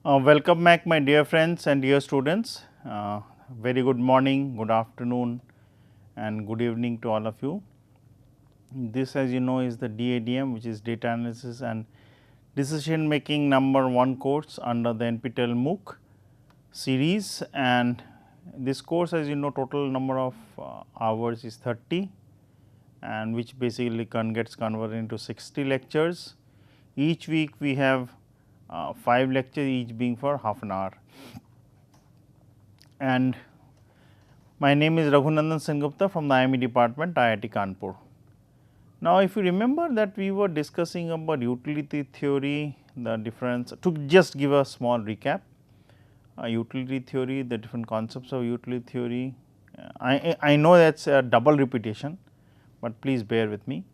Welcome back my dear friends and dear students. Very good morning, good afternoon and good evening to all of you. This, as you know, is the DADM, which is Data Analysis and Decision Making number 1 course under the NPTEL MOOC series, and this course, as you know, total number of hours is 30, and which basically gets converted into 60 lectures. Each week we have 5 lectures, each being for half an hour. And my name is Raghunandan Sengupta from the IME department, IIT Kanpur. Now, if you remember that we were discussing about utility theory, the difference, to just give a small recap, utility theory, the different concepts of utility theory. I know that is a double repetition, but please bear with me.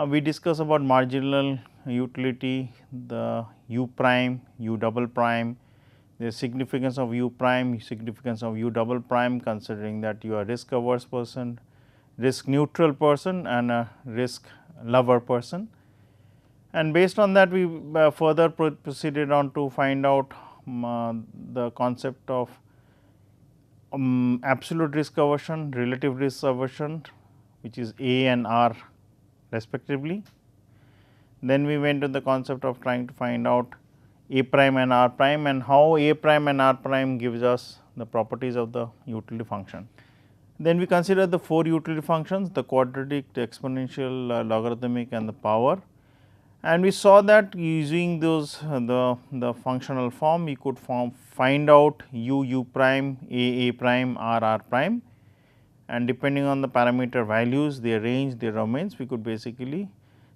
We discuss about marginal utility, the u prime, u double prime, the significance of u prime, significance of u double prime, considering that you are risk averse person, risk neutral person and a risk lover person. And based on that, we further proceeded on to find out the concept of absolute risk aversion, relative risk aversion, which is A and R respectively. Then we went to the concept of trying to find out A prime and R prime, and how A prime and R prime gives us the properties of the utility function. Then we consider the 4 utility functions, the quadratic, the exponential, logarithmic and the power, and we saw that using those the functional form we could find out u prime, a prime, r prime, and depending on the parameter values, their range, their domains, we could basically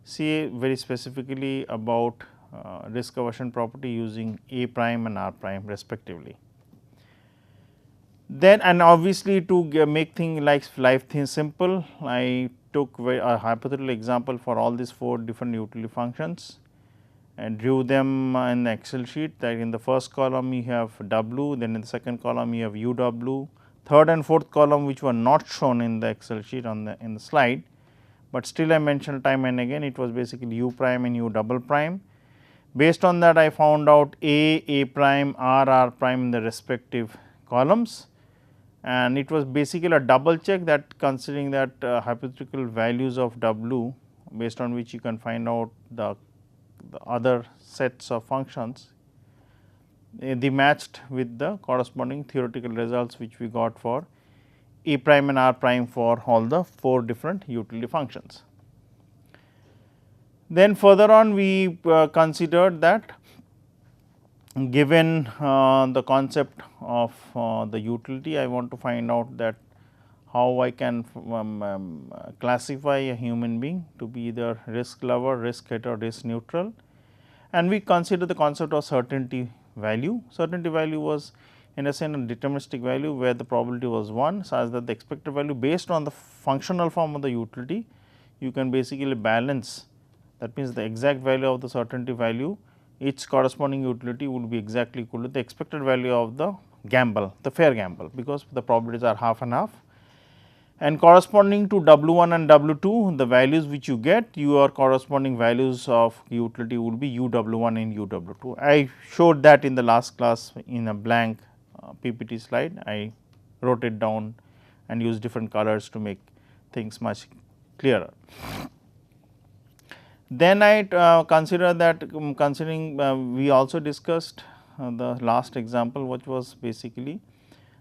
see very specifically about risk aversion property using A prime and R prime respectively. Then, and obviously to make things like life things simple, I took a hypothetical example for all these 4 different utility functions and drew them in the Excel sheet. That in the first column you have W, then in the second column you have UW, third and fourth column which were not shown in the Excel sheet in the slide, but still I mentioned time and again, it was basically u prime and u double prime. Based on that, I found out A prime, R prime in the respective columns, and it was basically a double check that considering that hypothetical values of W, based on which you can find out the other sets of functions, they matched with the corresponding theoretical results which we got for A prime and R prime for all the 4 different utility functions. Then further on we considered that given the concept of the utility, I want to find out that how I can classify a human being to be either risk lover, risk hater, risk neutral, and we consider the concept of certainty value. Certainty value was in a sense a deterministic value where the probability was 1, such that the expected value based on the functional form of the utility, you can basically balance. That means, the exact value of the certainty value, its corresponding utility would be exactly equal to the expected value of the gamble, the fair gamble, because the probabilities are half and half. And corresponding to W1 and W2, the values which you get, your corresponding values of utility would be UW1 and UW2. I showed that in the last class in a blank PPT slide. I wrote it down and used different colors to make things much clearer. Then I consider that considering we also discussed the last example, which was basically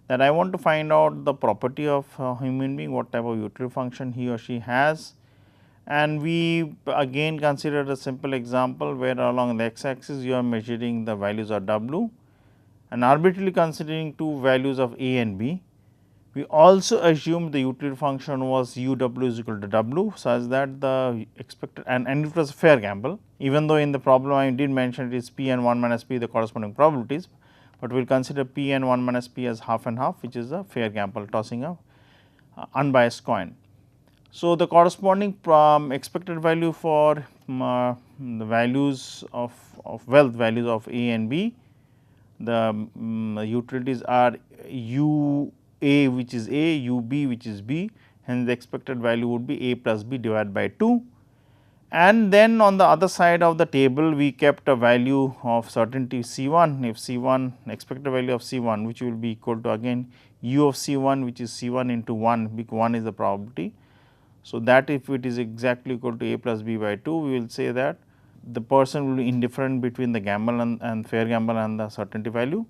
that I want to find out the property of a human being, what type of utility function he or she has, and we again considered a simple example where along the x axis you are measuring the values of W and arbitrarily considering 2 values of A and B. We also assumed the utility function was u w is equal to w, such that the expected and it was a fair gamble, even though in the problem I did mention it is p and 1 minus p the corresponding probabilities, but we will consider p and 1 minus p as half and half, which is a fair gamble, tossing a unbiased coin. So, the corresponding expected value for the values of wealth values of A and B, the utilities are u A which is A, u B which is B, hence the expected value would be A plus B divided by 2, And then on the other side of the table we kept a value of certainty C1, if C1 expected value of C1 which will be equal to again u of C1 which is C1 into 1, because 1 is the probability. So, that if it is exactly equal to a plus b by 2, we will say that the person will be indifferent between the gamble and fair gamble and the certainty value.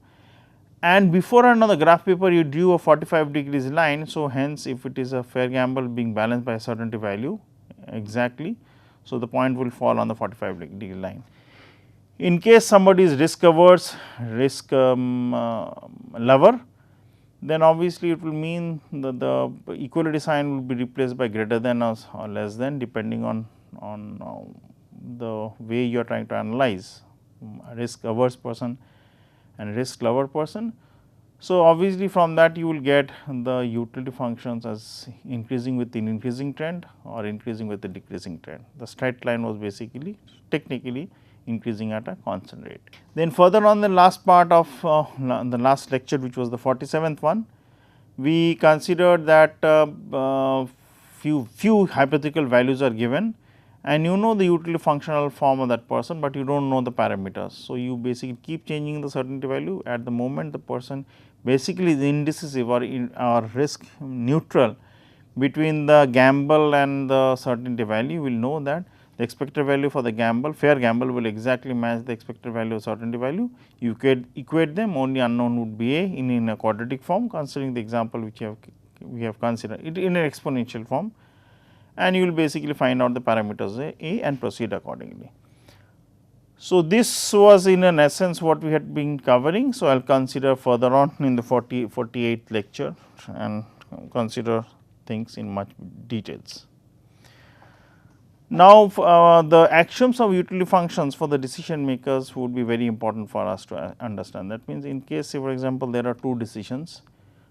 And before and on the graph paper you drew a 45 degrees line. So, hence if it is a fair gamble being balanced by a certainty value exactly, so the point will fall on the 45 degree line. In case somebody is risk averse, risk lover, then obviously it will mean that the equality sign will be replaced by greater than or less than, depending on the way you are trying to analyze risk averse person and risk lover person. So, obviously from that you will get the utility functions as increasing with the increasing trend or increasing with the decreasing trend. The straight line was basically technically increasing at a constant rate. Then further on the last part of the last lecture, which was the 47th one, we considered that few hypothetical values are given and you know the utility functional form of that person, but you do not know the parameters. So, you basically keep changing the certainty value. At the moment the person basically is indecisive or risk neutral between the gamble and the certainty value. You will know that the expected value for the gamble, fair gamble, will exactly match the expected value of certainty value. You could equate them, only unknown would be a in a quadratic form, considering the example which we have considered it in an exponential form, and you will basically find out the parameters a and proceed accordingly. So, this was in an essence what we had been covering. So, I will consider further on in the 48th lecture and consider things in much details. Now, the axioms of utility functions for the decision makers would be very important for us to understand. That means, in case say for example, there are two decisions.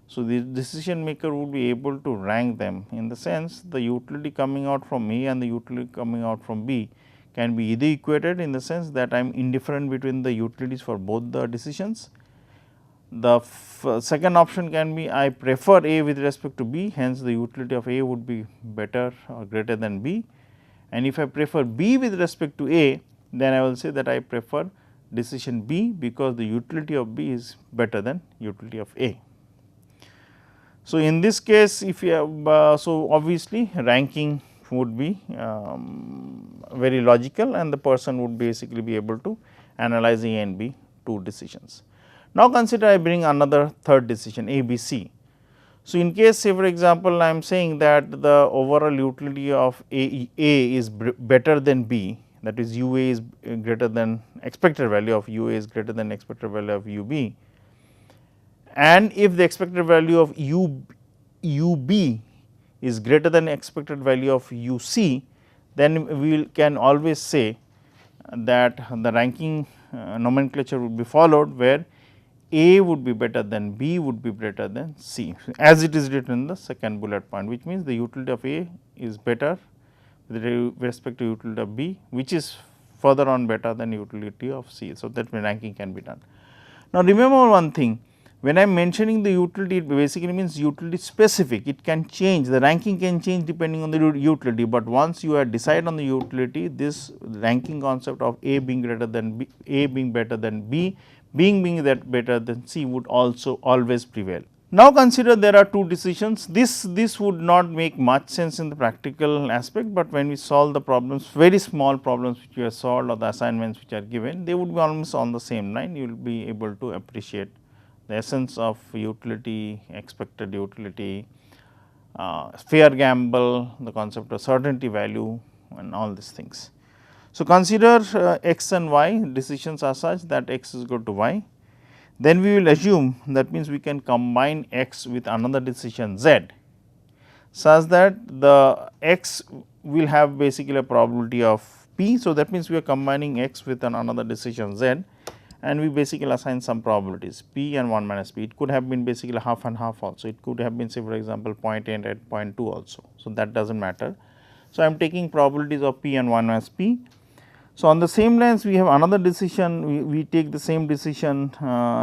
So, the decision maker would be able to rank them, in the sense the utility coming out from A and the utility coming out from B can be either equated, in the sense that I am indifferent between the utilities for both the decisions. The second option can be I prefer A with respect to B, hence the utility of A would be better or greater than B, and if I prefer B with respect to A, then I will say that I prefer decision B, because the utility of B is better than utility of A. So, in this case, if you have so obviously ranking would be very logical, and the person would basically be able to analyze A and B two decisions. Now, consider I bring another third decision A, B, C. So, in case say for example, I am saying that the overall utility of A is better than B, that is U A is greater than expected value of U A is greater than expected value of U B, and if the expected value of U B is greater than expected value of U C, then we can always say that the ranking nomenclature would be followed, where A would be better than B would be better than C, as it is written in the second bullet point, which means the utility of A is better with respect to utility of B, which is further on better than utility of C. So, that ranking can be done. Now, remember one thing, when I am mentioning the utility, it basically means utility specific, it can change, the ranking can change depending on the utility, but once you have decided on the utility, this ranking concept of A being greater than B, A being better than B, being that better than C would also always prevail. Now, consider there are two decisions. This would not make much sense in the practical aspect, but when we solve the problems, very small problems which you have solved or the assignments which are given, they would be almost on the same line. You will be able to appreciate the essence of utility, expected utility, fair gamble, the concept of certainty value, and all these things. So, consider x and y decisions are such that x is equal to y. Then we will assume, that means we can combine x with another decision z, such that the x will have basically a probability of p. So, that means we are combining x with another decision z, and we basically assign some probabilities p and 1 minus p. It could have been basically half and half also, it could have been say for example 0.8 and 0.2 also. So, that does not matter. So, I am taking probabilities of p and 1 minus p. So, on the same lines we have another decision, we take the same decision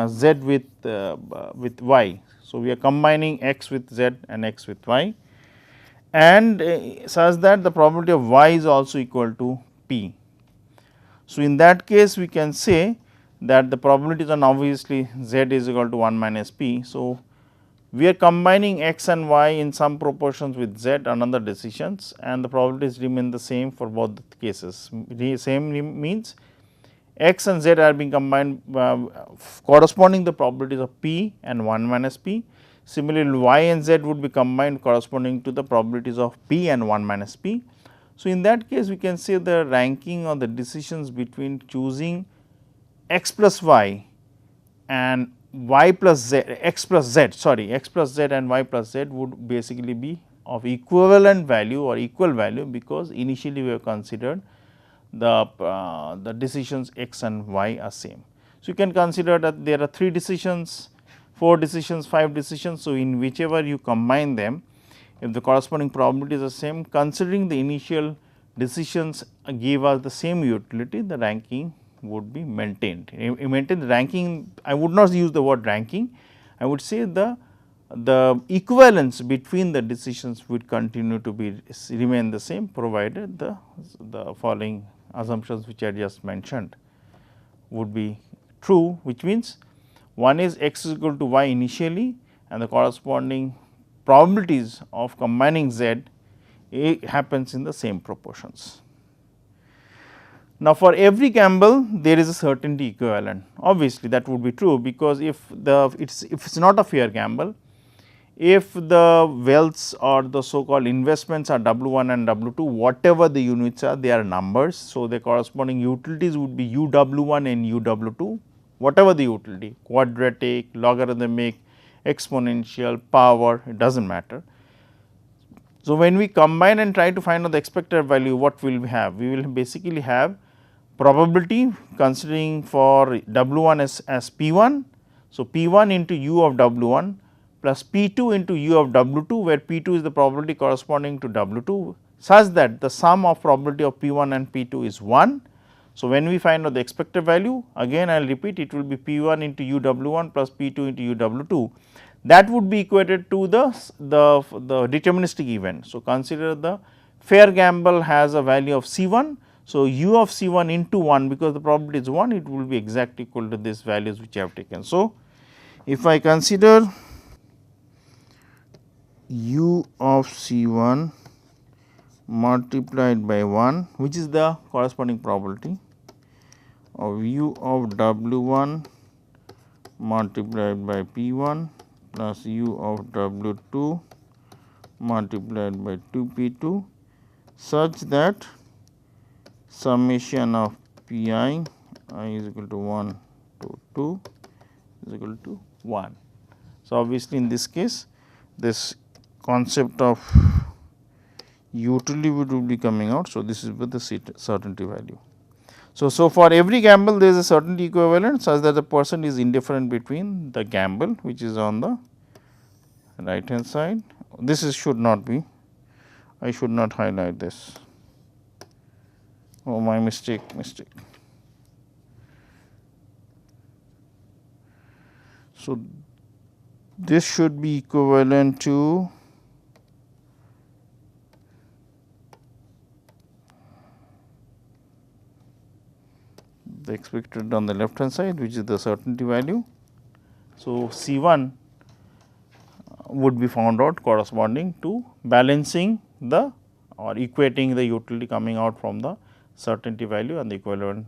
z with y. So, we are combining x with z and x with y, and such that the probability of y is also equal to p. So, in that case we can say that the probabilities are obviously z is equal to 1 minus p. So, we are combining x and y in some proportions with z and other decisions, and the probabilities remain the same for both the cases. Same means x and z are being combined corresponding the probabilities of p and 1 minus p. Similarly, y and z would be combined corresponding to the probabilities of p and 1 minus p. So, in that case we can say the ranking or the decisions between choosing x plus y and y plus z, x plus z and y plus z would basically be of equivalent value or equal value, because initially we have considered the decisions x and y are same. So, you can consider that there are 3 decisions, 4 decisions, 5 decisions. So, in whichever you combine them, if the corresponding probabilities are same, considering the initial decisions give us the same utility, the ranking would be maintained. Maintain the ranking, I would not use the word ranking, I would say the equivalence between the decisions would continue to be remain the same, provided the following assumptions which I just mentioned would be true, which means one is x is equal to y initially and the corresponding probabilities of combining z happens in the same proportions. Now, for every gamble there is a certainty equivalent, obviously that would be true, because if it is not a fair gamble, if the wealths or the so called investments are W1 and W2, whatever the units are, they are numbers. So, the corresponding utilities would be UW1 and UW2, whatever the utility, quadratic, logarithmic, exponential, power, it does not matter. So, when we combine and try to find out the expected value, what will we have? We will basically have probability considering for W1 as P1. So, P1 into U of W1 plus P2 into U of W2, where P2 is the probability corresponding to W2, such that the sum of probability of P1 and P2 is 1. So, when we find out the expected value, again I will repeat, it will be P1 into U W1 plus P2 into U W2, that would be equated to the deterministic event. So, consider the fair gamble has a value of C1. So, U of C1 into 1, because the probability is 1, it will be exactly equal to these values which I have taken. So, if I consider U of C1 multiplied by 1, which is the corresponding probability of U of W1 multiplied by P1 plus U of W2 multiplied by 2 P2, such that summation of Pi I is equal to 1 to 2 is equal to 1. So, obviously, in this case this concept of utility would be coming out. So, this is with the certainty value. So, for every gamble there is a certainty equivalent such that the person is indifferent between the gamble which is on the right hand side. This is should not be, I should not highlight this. Oh, my mistake. So, this should be equivalent to the expected on the left hand side, which is the certainty value. So, C1 would be found out corresponding to balancing the or equating the utility coming out from the certainty value and the equivalent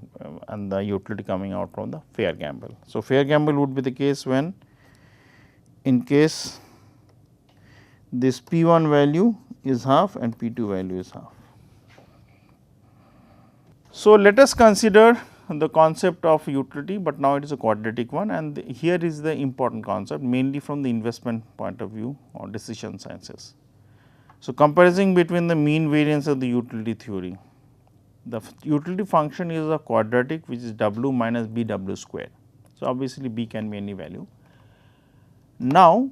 and the utility coming out from the fair gamble. So, fair gamble would be the case when in case this P1 value is half and P2 value is half. So, let us consider the concept of utility, but now it is a quadratic one, and here is the important concept mainly from the investment point of view or decision sciences. So, comparison between the mean variance of the utility theory. The utility function is a quadratic which is W minus B W square. So, obviously, B can be any value. Now,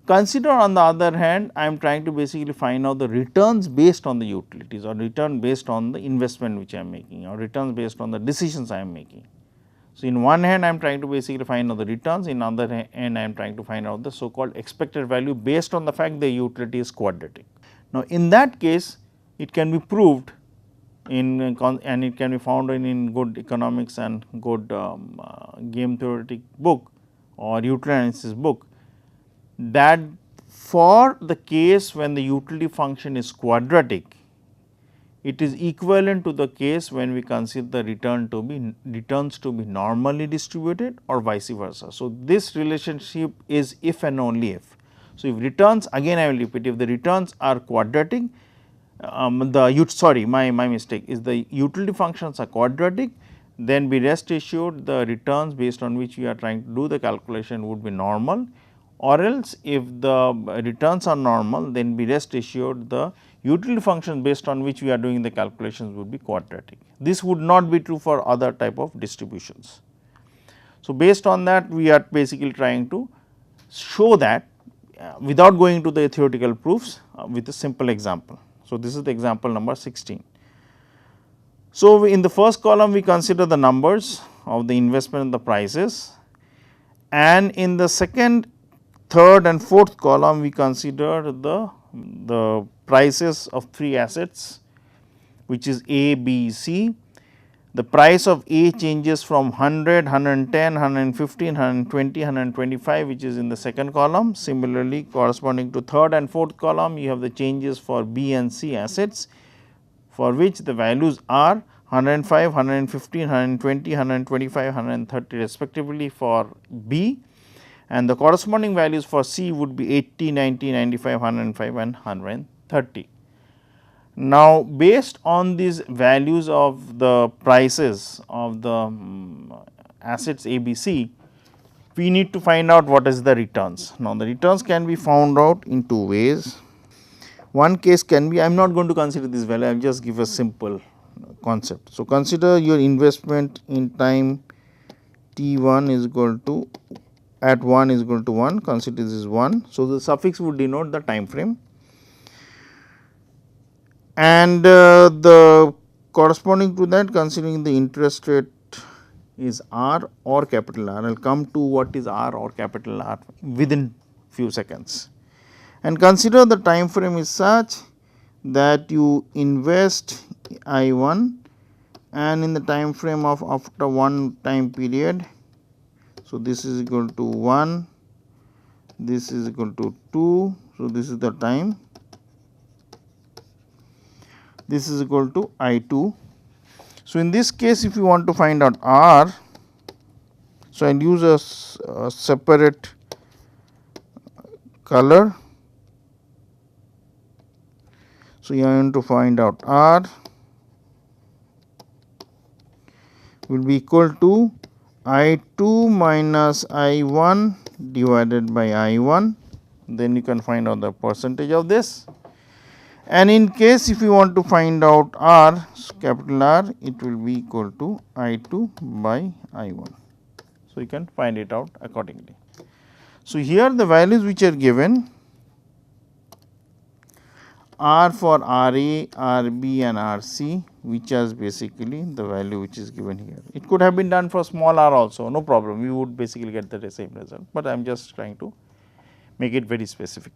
consider on the other hand, I am trying to basically find out the returns based on the utilities or return based on the investment which I am making or returns based on the decisions I am making. So, in one hand I am trying to basically find out the returns, in other hand I am trying to find out the so called expected value based on the fact the utility is quadratic. Now, in that case it can be proved in and it can be found in good economics and good game theoretic book or utility analysis book, that for the case when the utility function is quadratic, it is equivalent to the case when we consider the returns to be normally distributed or vice versa. So, this relationship is if and only if. So, if returns, again I will repeat, if the returns are quadratic, my mistake is the utility functions are quadratic, then be rest assured the returns based on which we are trying to do the calculation would be normal, or else if the returns are normal, then be rest assured the utility function based on which we are doing the calculations would be quadratic. This would not be true for other type of distributions. So, based on that we are basically trying to show that without going to the theoretical proofs with a simple example. So, this is the example number 16. So, in the first column we consider the numbers of the investment and the prices, and in the second, third and fourth column we consider the prices of 3 assets, which is A, B, C. The price of A changes from 100, 110, 115, 120, 125, which is in the second column. Similarly, corresponding to third and fourth column, you have the changes for B and C assets, for which the values are 105, 115, 120, 125, 130 respectively for B, and the corresponding values for C would be 80, 90, 95, 105 and 130. Now, based on these values of the prices of the assets A, B, C, we need to find out what is the returns. Now, the returns can be found out in 2 ways. One case can be, I am not going to consider this value, I will just give a simple concept. So, consider your investment in time t1 is equal to at 1 is equal to 1, consider this is 1. So, the suffix would denote the time frame, and the corresponding to that, considering the interest rate is R or capital R. I will come to what is R or capital R within few seconds. And consider the time frame is such that you invest I1 and in the time frame of after one time period. So, this is equal to 1, this is equal to 2. So, this is the time, this is equal to I2. So, in this case if you want to find out R, so I will use a separate color. So, you want to find out R will be equal to I2 minus I1 divided by I1, then you can find out the percentage of this. And in case if you want to find out R, capital R, it will be equal to I2 by I1. So, you can find it out accordingly. So, here the values which are given are for RA, RB and RC, which is basically the value which is given here. It could have been done for small r also, no problem, we would basically get the same result, but I am just trying to make it very specific.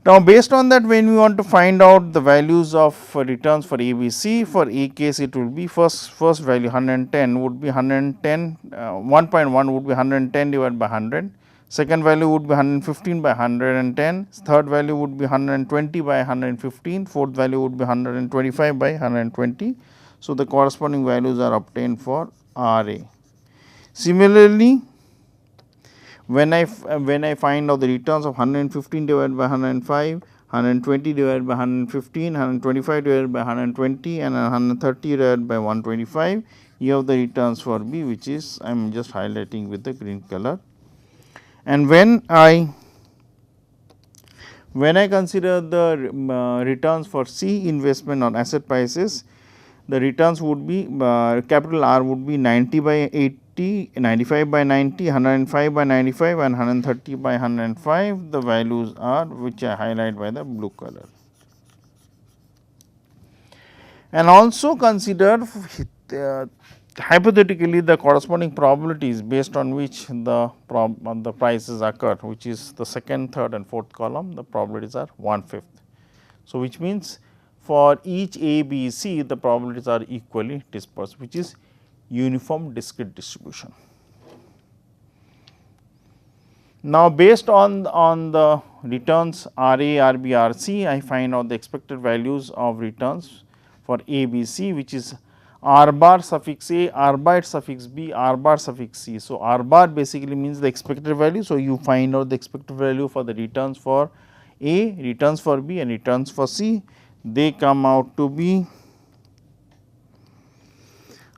Now, based on that, when we want to find out the values of returns for ABC, for A case it will be first value 110 would be 110, 1.1 would be 110 divided by 100, second value would be 115 by 110, third value would be 120 by 115, fourth value would be 125 by 120. So, the corresponding values are obtained for RA. Similarly, when I find out the returns of 115 divided by 105, 120 divided by 115, 125 divided by 120 and 130 divided by 125, you have the returns for B, which is I am just highlighting with the green color. And when I consider the returns for C investment on asset prices, the returns would be capital R would be 90 by 80, 95 by 90, 105 by 95 and 130 by 105. The values are which I highlight by the blue color. And also consider hypothetically the corresponding probabilities based on which the prices occur, which is the second, third and fourth column, the probabilities are 1/5. So, which means for each A, B, C the probabilities are equally dispersed, which is uniform discrete distribution. Now, based on the returns R A, R B, R C, I find out the expected values of returns for A, B, C, which is R bar suffix A, R bar suffix B, R bar suffix C. So, R bar basically means the expected value. So, you find out the expected value for the returns for A, returns for B and returns for C. They come out to be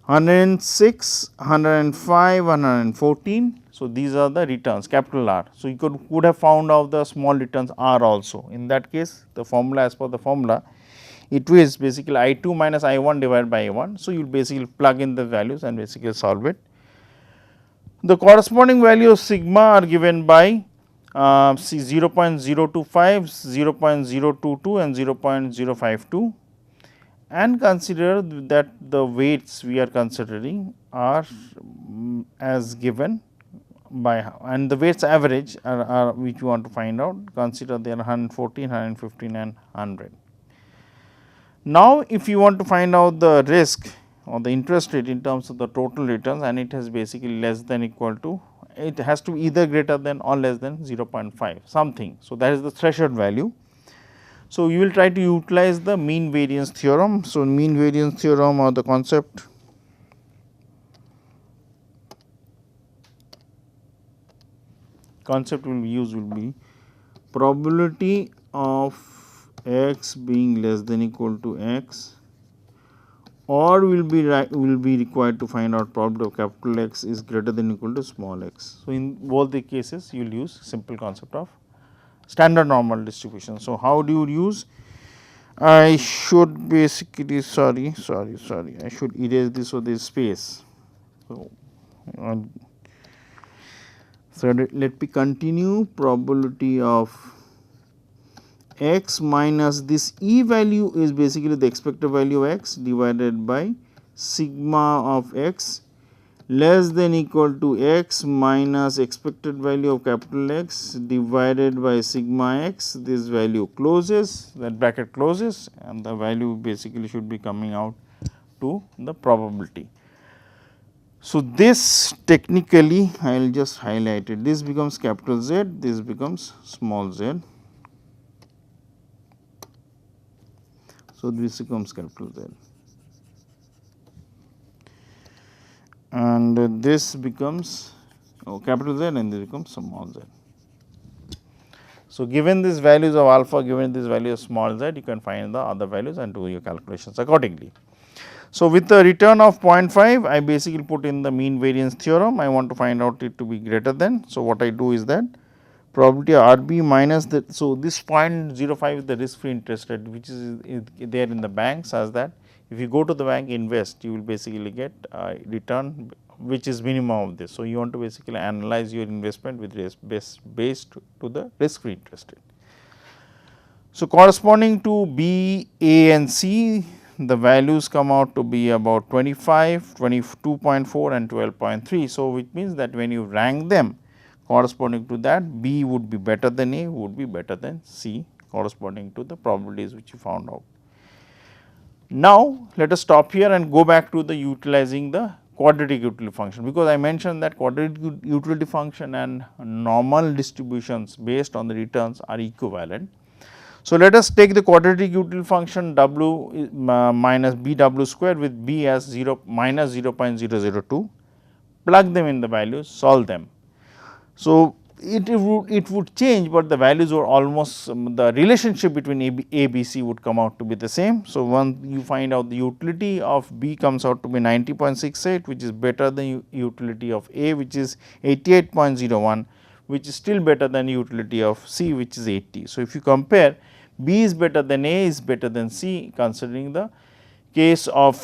106, 105, 114. So, these are the returns capital R. So, you could have found out the small returns R also. In that case, the formula, as per the formula, it is basically I 2 minus I 1 divided by I 1. So, you will basically plug in the values and basically solve it. The corresponding value of sigma are given by 0.025, 0.022 and 0.052, and consider that the weights we are considering are as given by, and the weights average are which you want to find out, consider they are 114, 115 and 100. Now, if you want to find out the risk or the interest rate in terms of the total returns, and it has basically less than equal to, it has to be either greater than or less than 0.5 something. So, that is the threshold value. So, you will try to utilize the mean variance theorem. So, mean variance theorem or the concept will be used will be probability of x being less than equal to x, or will be required to find out probability of capital X is greater than equal to small x. So, in both the cases you will use simple concept of standard normal distribution. So, how do you use? I should basically sorry I should erase this, so there is space. So, let me continue. Probability of x minus this E value is basically the expected value of x divided by sigma of x less than equal to x minus expected value of capital X divided by sigma x. This value closes, that bracket closes, and the value basically should be coming out to the probability. So, this technically I will just highlight it, this becomes capital Z, this becomes small z. So, this becomes capital Z and this becomes capital Z and this becomes small z. So, given these values of alpha, given this value of small z, you can find the other values and do your calculations accordingly. So, with the return of 0.5, I basically put in the mean variance theorem. I want to find out it to be greater than. So, what I do is that probability of RB minus the, so this 0.05 is the risk free interest rate, which is there in the banks, as that if you go to the bank invest, you will basically get return which is minimum of this. So, you want to basically analyze your investment with risk based to the risk free interest rate. So, corresponding to B, A and C, the values come out to be about 25, 22.4 and 12.3. So, which means that when you rank them corresponding to that, B would be better than A, would be better than C corresponding to the probabilities which you found out. Now, let us stop here and go back to the utilizing the quadratic utility function, because I mentioned that quadratic utility function and normal distributions based on the returns are equivalent. So, let us take the quadratic utility function w minus b w square with b as 0 minus 0.002, plug them in the values, solve them. So, it would change, but the values were almost the relationship between A, B, C would come out to be the same. So, once you find out the utility of B comes out to be 90.68, which is better than utility of A, which is 88.01, which is still better than utility of C, which is 80. So, if you compare, B is better than A is better than C, considering the case of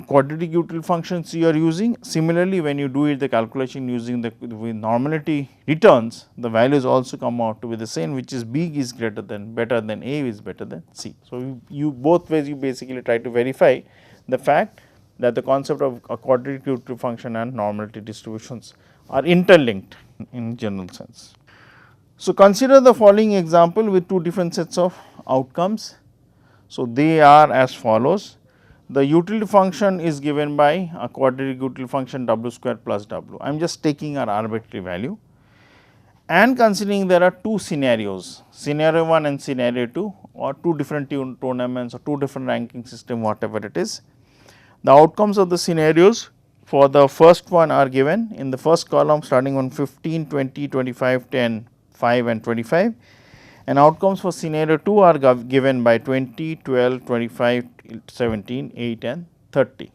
quadratic utility functions you are using. Similarly, when you do it the calculation using the normality returns, the values also come out to be the same, which is B is greater than better than A is better than C. So, you both ways you basically try to verify the fact that the concept of a quadratic utility function and normality distributions are interlinked in general sense. So, consider the following example with two different sets of outcomes. So, they are as follows. The utility function is given by a quadratic utility function w square plus w. I am just taking an arbitrary value and considering there are two scenarios, scenario 1 and scenario 2, or two different tournaments or two different ranking system, whatever it is. The outcomes of the scenarios for the first one are given in the first column starting on 15, 20, 25, 10, 5 and 25, and outcomes for scenario 2 are given by 20, 12, 25, 17, 8 and 30.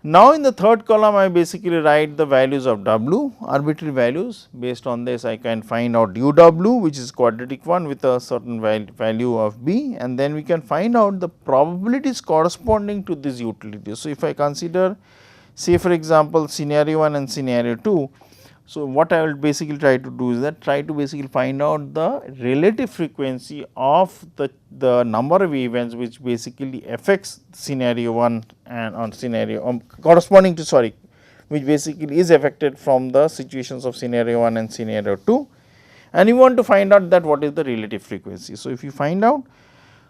Now, in the third column I basically write the values of w, arbitrary values. Based on this I can find out uw, which is quadratic one with a certain value of b, and then we can find out the probabilities corresponding to this utility. So, if I consider, say for example, scenario 1 and scenario 2. So, what I will basically try to do is that try to basically find out the relative frequency of the number of events which basically affects scenario 1 and on scenario corresponding to, sorry, which basically is affected from the situations of scenario 1 and scenario 2, and you want to find out that what is the relative frequency. So, if you find out,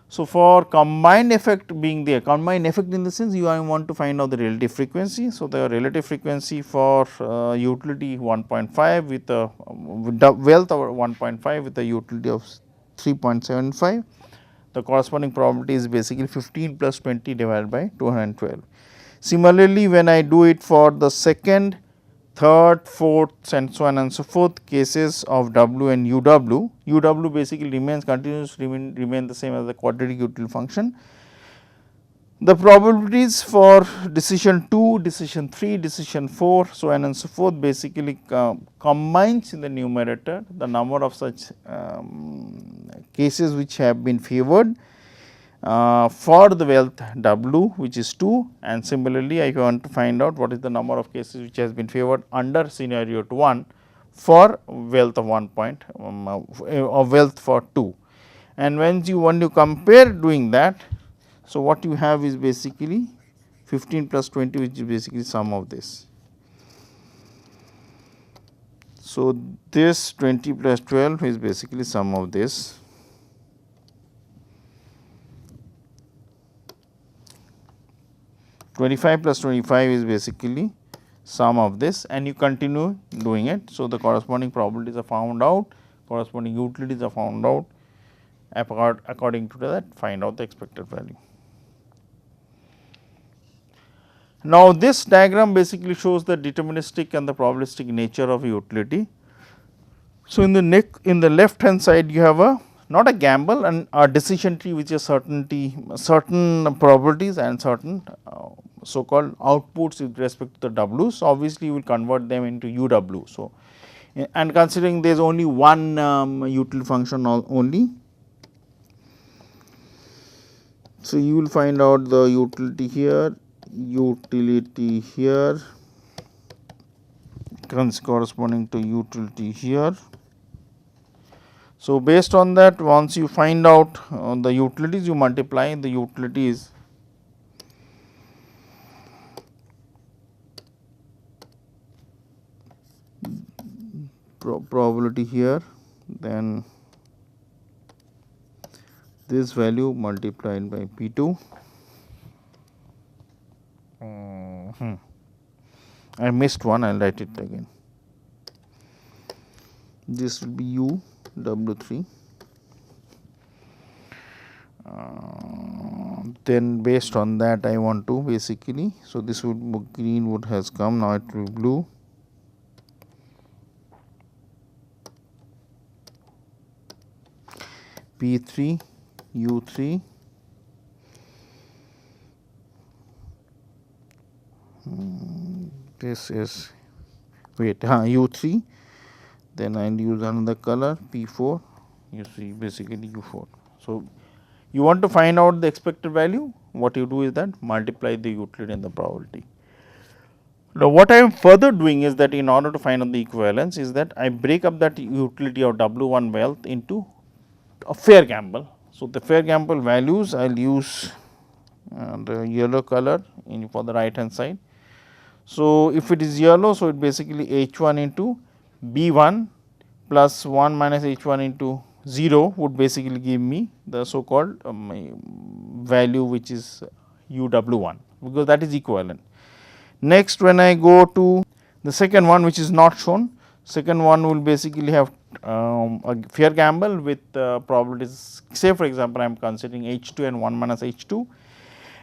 so for combined effect being there, combined effect in the sense you want to find out the relative frequency. So, the relative frequency for utility 1.5 with a wealth of 1.5 with a utility of 3.75, the corresponding probability is basically 15 plus 20 divided by 212. Similarly, when I do it for the second, third, fourth and so on and so forth cases of w and uw basically continues to remain the same as the quadratic utility function. The probabilities for decision 2, decision 3, decision 4, so on and so forth basically combines in the numerator the number of such cases which have been favored for the wealth w, which is 2, and similarly I want to find out what is the number of cases which has been favored under scenario 1 for wealth of 1 point of wealth for 2. And when you compare doing that, so what you have is basically 15 plus 20, which is basically sum of this. So, this 20 plus 12 is basically sum of this. +25 plus 25 is basically sum of this, and you continue doing it. So, the corresponding probabilities are found out, corresponding utilities are found out, according to that find out the expected value. Now, this diagram basically shows the deterministic and the probabilistic nature of utility. So, in the left hand side you have a not a gamble and a decision tree which is certain probabilities and certain so called outputs with respect to the w's. So, obviously, you will convert them into uw. So, and considering there is only one utility function only. So, you will find out the utility here, corresponding to utility here. So, based on that, once you find out the utilities, you multiply the utilities probability here, then this value multiplied by P2. I missed one, I will write it again. This will be U W3. Then based on that I want to basically, so this would green would has come, now it will be blue. P3 U3 this is U3, then I will use another color P4, you see basically U4. So, you want to find out the expected value, what you do is that multiply the utility and the probability. Now, what I am further doing is that in order to find out the equivalence is that I break up that utility of W1 wealth into a fair gamble. So, the fair gamble values I will use the yellow color in for the right hand side. So, if it is yellow, so it basically h 1 into b 1 plus 1 minus h 1 into 0 would basically give me the so called value which is u w 1, because that is equivalent. Next, when I go to the second one which is not shown, second one will basically have a fair gamble with probabilities, say for example, I am considering h 2 and 1 minus h 2,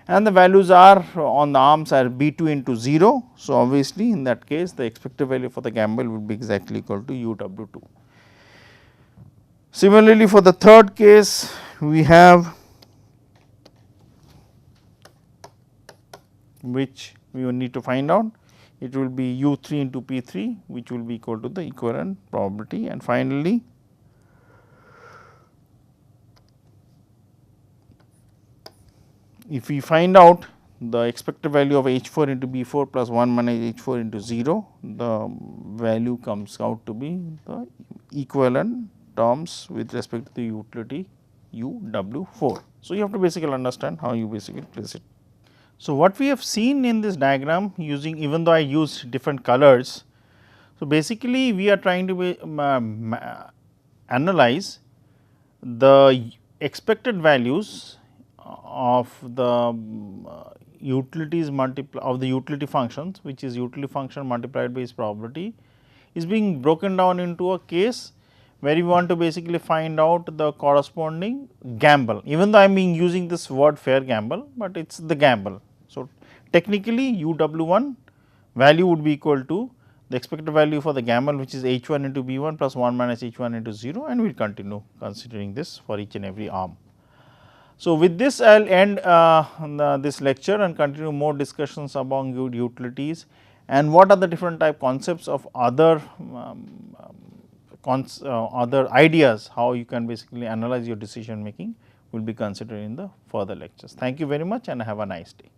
and the values are on the arms are b 2 into 0. So, obviously, in that case the expected value for the gamble would be exactly equal to u w 2. Similarly, for the third case we have, which we will need to find out, it will be u 3 into p 3, which will be equal to the equivalent probability. And finally, if we find out the expected value of h 4 into b 4 plus 1 minus h 4 into 0, the value comes out to be the equivalent terms with respect to the utility u w 4. So, you have to basically understand how you basically place it. So, what we have seen in this diagram, using, even though I used different colors. So, basically we are trying to analyze the expected values of the utilities of the utility functions, which is utility function multiplied by its probability, is being broken down into a case where we want to basically find out the corresponding gamble, even though I am using this word fair gamble, but it is the gamble. So, technically u w 1 value would be equal to the expected value for the gamble, which is h 1 into b 1 plus 1 minus h 1 into 0, and we will continue considering this for each and every arm. So, with this I will end this lecture and continue more discussions about utilities and what are the different type concepts of other other ideas, how you can basically analyze your decision making, will be considered in the further lectures. Thank you very much and have a nice day.